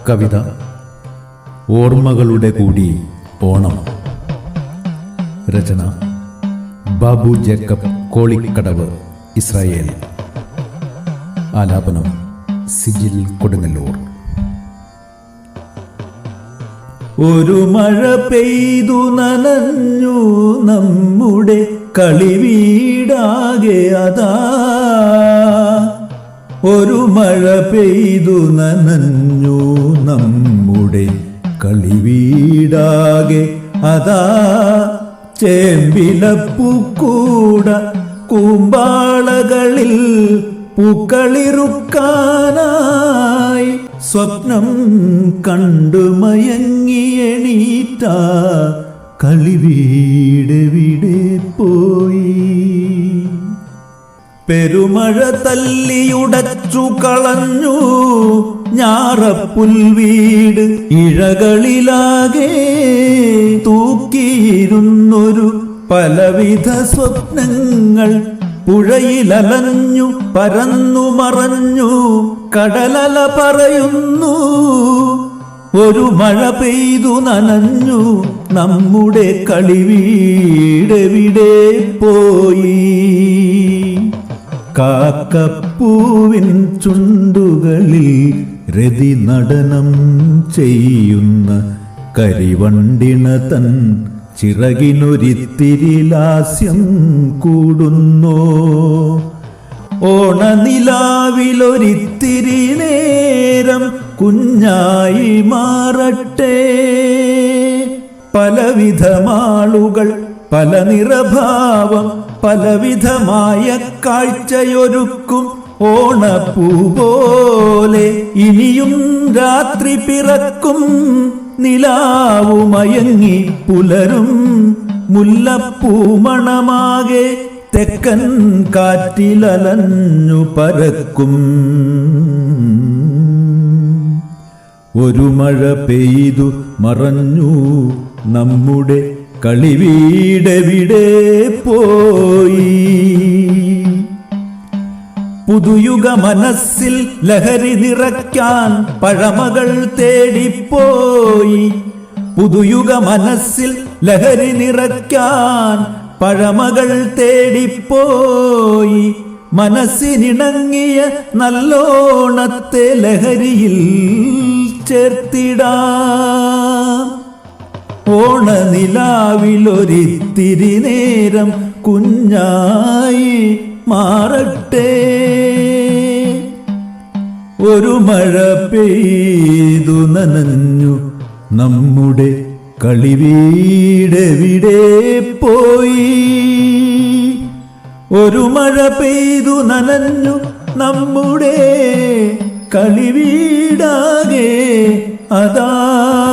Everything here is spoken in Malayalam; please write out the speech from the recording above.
കവിത ഓർമ്മകളുടെ കൂടി ഓണം. രചന ബാബു ജേക്കബ് കോളിക്കടവ്, ഇസ്രായേൽ. ആലാപനം സിജിൽ കൊടുങ്ങല്ലൂർ. ഒരു മഴ പെയ്തു നനഞ്ഞു നമ്മുടെ കളിവീടാകെ അതാ. ഒരു മഴ പെയ്തു നനഞ്ഞു നമ്മുടെ കളിവീടാകെ അതാ. ചേമ്പിലപ്പൂക്കൂട കൂമ്പാളകളിൽ പൂക്കളിറുക്കാനായി സ്വപ്നം കണ്ടു മയങ്ങിയെണീറ്റ കളിവീടെവിടെ പോയി? പെരുമഴ തല്ലിയുടച്ചു കളഞ്ഞു ഞാറപ്പുൽവീട്. ഇഴകളിലാകെ തൂക്കിയിരുന്നൊരു പലവിധ സ്വപ്നങ്ങൾ പുഴയിലലഞ്ഞു പരന്നു മറഞ്ഞു. കടലല പറയുന്നു ഒരു മഴ പെയ്തു നനഞ്ഞു നമ്മുടെ കളിവീടെവിടെ പോയി? കാക്കപ്പൂവിൻ ചുണ്ടുകളിൽ രതി നടനം ചെയ്യുന്ന കരിവണ്ടിണ തൻ ചിറകിനൊരിത്തിരി ലാസ്യം കൂടുന്നോ? ഓണനിലാവിലൊരിത്തിരി നേരം കുഞ്ഞായി മാറട്ടെ. പലവിധമാളുകൾ പല നിറഭാവം പലവിധമായ കാഴ്ചയൊരുക്കും ഓണപ്പൂ പോലെ ഇനിയും രാത്രി പിറക്കും. നിലാവു മയങ്ങി പുലരും മുല്ലപ്പൂമണമാകെ തെക്കൻ കാറ്റിലലഞ്ഞു പരക്കും. ഒരു മഴ പെയ്തു മറഞ്ഞു നമ്മുടെ കളിവീടെവിടെ പോയി? പുതുയുഗ മനസ്സിൽ ലഹരി നിറയ്ക്കാൻ പഴമകൾ തേടിപ്പോയി. പുതുയുഗ മനസ്സിൽ ലഹരി നിറയ്ക്കാൻ പഴമകൾ തേടിപ്പോയി. മനസ്സിനിണങ്ങിയ നല്ലോണത്തെ ലഹരിയിൽ ചേർത്തിടാം. ഓണനിലാവിലൊരിത്തിരി നേരം കുഞ്ഞായി മാറട്ടെ. ഒരു മഴ പെയ്തു നനഞ്ഞു നമ്മുടെ കളിവീടെവിടെ പോയി? ഒരു മഴ പെയ്തു നനഞ്ഞു നമ്മുടെ കളിവീടാകെ അതാ.